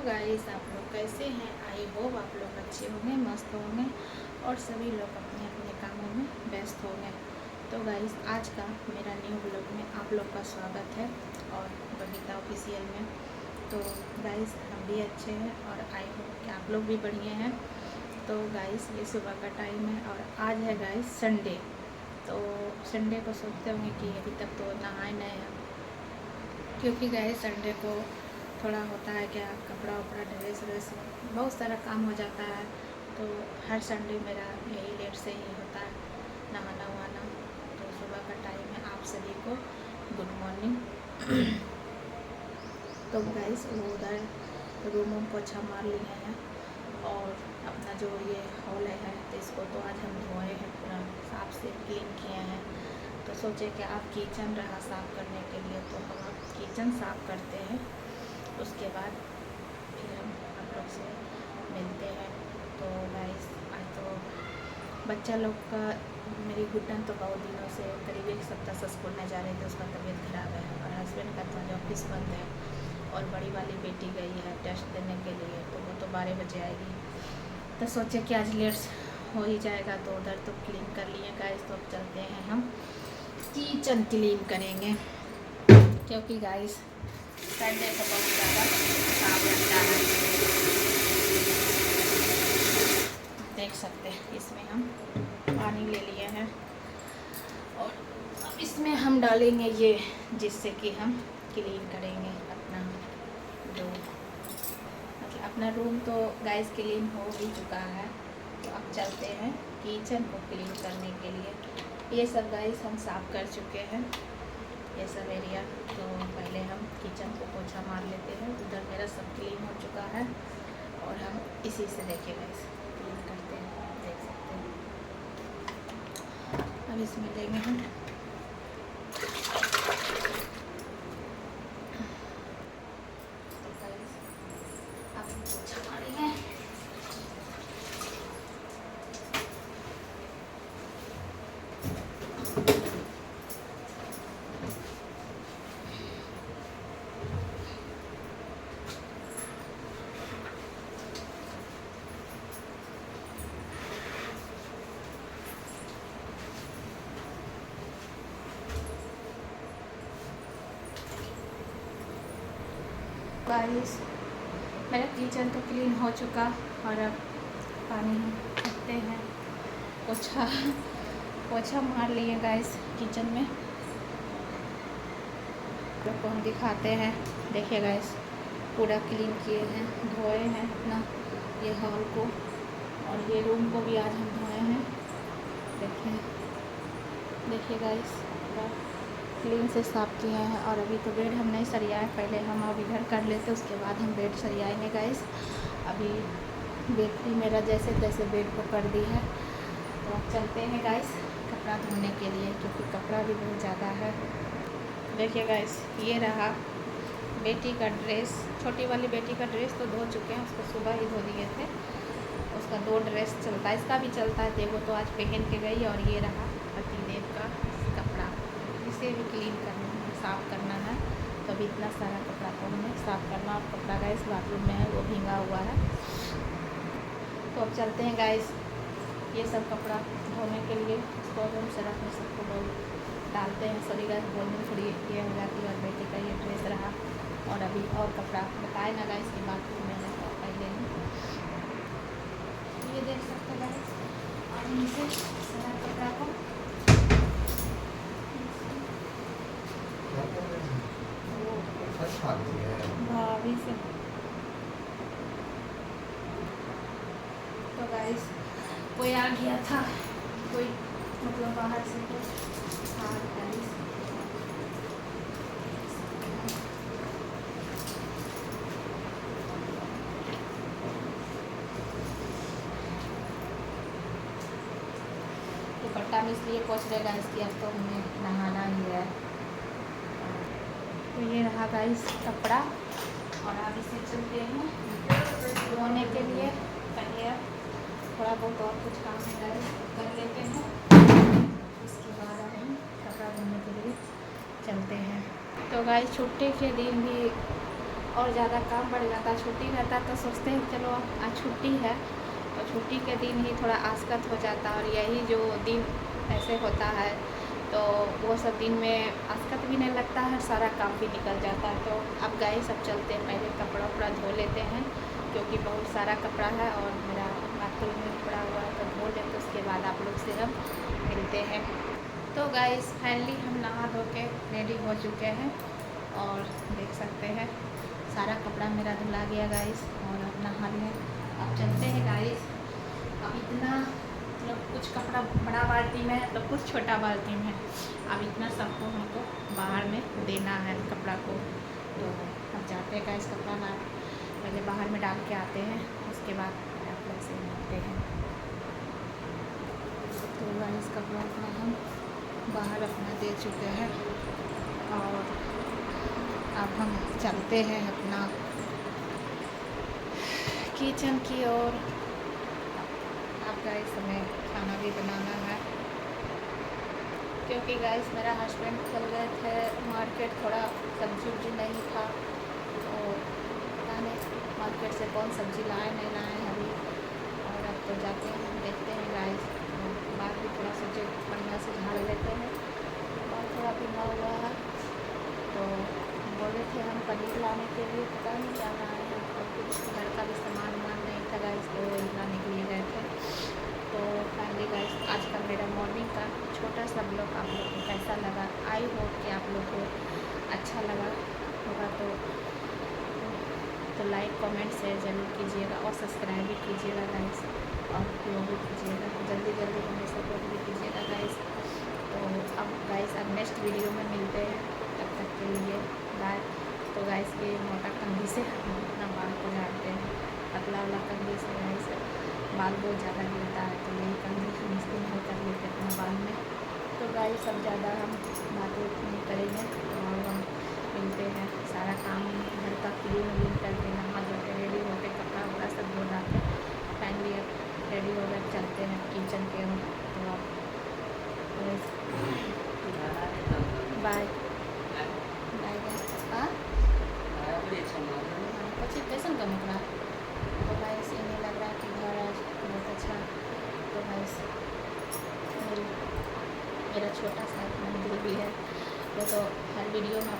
Guys, आप लोग कैसे हैं? आई होप आप लोग अच्छे होंगे, मस्त होंगे और सभी लोग अपने अपने कामों में व्यस्त होंगे। तो गाइस, आज का मेरा न्यू ब्लॉग में आप लोग का स्वागत है और बबीता ऑफिशियल में। तो गाइस, हम भी अच्छे हैं और आई होप कि आप लोग भी बढ़िया हैं। तो गाइस, ये सुबह का टाइम है और आज है गाइस संडे। तो संडे को सोचते होंगे कि अभी तक तो नहाए नहीं हैं, क्योंकि गाइस संडे को थोड़ा होता है क्या, कपड़ा उपड़ा ड्रेस व्रेस बहुत सारा काम हो जाता है। तो हर संडे मेरा यही लेट से ही होता है, नहाना वहाना। तो सुबह का टाइम है, आप सभी को गुड मॉर्निंग। तो गाइस, वो उधर रूम पोछा मार लिए हैं और अपना जो ये हॉल है तो इसको तो आज हम धोए हैं, पूरा साफ से क्लीन किए हैं। तो सोचे कि आप किचन रहा साफ़ करने के लिए, तो हम अब किचन साफ़ करते हैं, उसके बाद फिर हम आप लोग से मिलते हैं। तो गाइस, आज तो बच्चा लोग का, मेरी गुड्डन तो बहुत दिनों से करीब एक सप्ताह से स्कूल में जा रहे थे, उसका तबीयत खराब है और हस्बैंड का तो आज ऑफिस बंद है और बड़ी वाली बेटी गई है टेस्ट देने के लिए, तो वो तो 12 बजे आएगी। तो सोचे कि आज लेट हो ही जाएगा, तो उधर तो क्लीन कर लिए गाइस। तो अब चलते हैं हम किचन क्लीन करेंगे, क्योंकि गाइस संडे को बहुत ज़्यादा काम लगता है। देख सकते हैं, इसमें हम पानी ले लिए हैं और अब इसमें हम डालेंगे ये, जिससे कि हम क्लीन करेंगे अपना रूम। मतलब अपना रूम तो गाइस क्लीन हो ही चुका है। तो अब चलते हैं किचन को क्लीन करने के लिए। ये सब गाइस हम साफ़ कर चुके हैं, ये सब एरिया। तो पहले हम किचन को पोछा मार लेते हैं। उधर मेरा सब क्लीन हो चुका है और हम इसी से देखिए गाइस क्लीन करते हैं, देख सकते हैं। अब इसमें लेंगे हम तो गाइस अब पोछा मारेंगे। गाइस, मेरा किचन तो क्लीन हो चुका और अब पानी हम रखते हैं। पोछा मार लिए गाइस किचन में। लोग को हम दिखाते हैं, देखिए गाइस पूरा क्लीन किए हैं, धोए हैं अपना ये हॉल को और ये रूम को भी आज हम धोए हैं। देखिए गाइस पूरा क्लीन से साफ़ किए हैं। और अभी तो बेड हम नहीं सरियाए, पहले हम अब इधर कर लेते, उसके बाद हम बेड सरियाएंगे गाइस। अभी बेटी मेरा जैसे तैसे बेड को कर दी है। तो अब चलते हैं गाइस कपड़ा धोने के लिए, क्योंकि कपड़ा भी बहुत ज़्यादा है। देखिए गाइस, ये रहा बेटी का ड्रेस, छोटी वाली बेटी का ड्रेस तो धो चुके हैं, उसको सुबह ही धो दिए थे। उसका 2 ड्रेस चलता है, इसका भी चलता है, देखो तो आज पहन के गई। और ये रहा पतिदेव का कपड़ा, इसे भी क्लीन करना है, साफ़ करना है। तो अभी इतना सारा कपड़ा को हमें साफ़ करना। और कपड़ा गाइस बाथरूम में है, वो भींगा हुआ है। तो अब चलते हैं गाइस ये सब कपड़ा धोने के लिए। इसको हम सरफ में सबको डालते हैं। सॉरी गाइस, बोलने थोड़ी ये हो जाती है। और बेटी का ये ड्रेस रहा और अभी और कपड़ा बताए ना गाइस की बाथरूम में है, तो पहले ये देख सकते हैं गाइस। और नीचे सारा कपड़ा को भाभी से। तो गाइस कोई आ गया था, कोई मतलब बाहर से तो हाँ गाइस दुपट्टा में इसलिए पोंछ रहे गाइस कि अब तो हमें नहाना ही है। तो ये रहा गाइस कपड़ा और अब इसे चलते हैं धोने के लिए। पहले थोड़ा बहुत और कुछ काम है गाइस कर लेते हैं, उसके बाद हम कपड़ा धोने के लिए चलते हैं। तो गाइस छुट्टी के दिन भी और ज़्यादा काम बढ़ जाता। छुट्टी रहता तो सोचते हैं चलो आज छुट्टी है, तो छुट्टी के दिन ही थोड़ा आसकत हो जाता। और यही जो दिन ऐसे होता है तो वो सब दिन में आसकत भी नहीं लगता है, सारा काम भी निकल जाता है। तो अब गाइस सब चलते हैं, पहले कपड़ा उपड़ा धो लेते हैं क्योंकि बहुत सारा कपड़ा है और मेरा बाथरूम में पड़ा हुआ है, तो धो लेते उसके बाद आप लोग से हम मिलते हैं। तो गाइस फाइनली हम नहा धो के रेडी हो चुके हैं और देख सकते हैं सारा कपड़ा मेरा धुला गया गाइस और अब नहा लिए। अब चलते हैं गाइस। अब इतना मतलब कुछ कपड़ा बड़ा बाल्टी में है तो कुछ छोटा बाल्टी में है, अब इतना सबको हमको बाहर में देना है कपड़ा को। तो अब जाते हैं गाइस कपड़ा ना पहले बाहर में डाल के आते हैं, उसके बाद आप लोग से मिलते हैं। तो गाइस कपड़ा अपना हम बाहर अपना दे चुके हैं और अब हम चलते हैं अपना किचन की ओर। अब गाइस हमें खाना भी बनाना है क्योंकि गाइस मेरा हस्बैंड चल गए थे मार्केट, थोड़ा सब्जी उब्जी नहीं था तो पता नहीं मार्केट से कौन सब्जी लाए नहीं लाए अभी। और अब तो जाते हैं देखते हैं गाइस, बाल भी थोड़ा सोचे बढ़िया से झाड़ लेते हैं, बाल थोड़ा भिंगा हुआ है। तो बोले थे हम पनीर लाने के लिए, पता नहीं क्या लाए हैं और कुछ घर का भी सामान वामान नहीं था गाइस तो लाने के लिए गए थे। तो फाइनली गाइस आज का मेरा मॉर्निंग का छोटा सा ब्लॉग आप लोग को कैसा लगा, आई होप कि आप लोग को अच्छा लगा होगा। तो लाइक कमेंट शेयर ज़रूर कीजिएगा और सब्सक्राइब भी कीजिएगा गाइस और फॉलो भी कीजिएगा, जल्दी जल्दी हमें सपोर्ट भी कीजिएगा गाइस। तो अब गाइस अब नेक्स्ट वीडियो में मिलते हैं, तब तक के लिए बाय। तो गाइस के मोटा कंघी से हम अपना बाल को झाड़ते हैं, पतला वाला कंघी से गाइस बाल बहुत ज़्यादा गिरता है तो यही कंघी से इस्तेमाल कर लेते हैं अपने बाल में। तो गाइस अब ज़्यादा हम बातें नहीं करेंगे और हम मिलते हैं। सारा काम घर का क्लीन करके नहा धो के रेडी होकर कपड़ा वपड़ा सब धो डालते फाइनली अब रेडी हो गए, चलते हैं किचन के हम। तो आप बाय बाय हाँ પછી कैसन का मुकरा। तो गाइस इन्हें लग रहा है कि घर आज बहुत अच्छा। तो गाइस मेरा छोटा सा मंदिर भी है, वो तो हर वीडियो में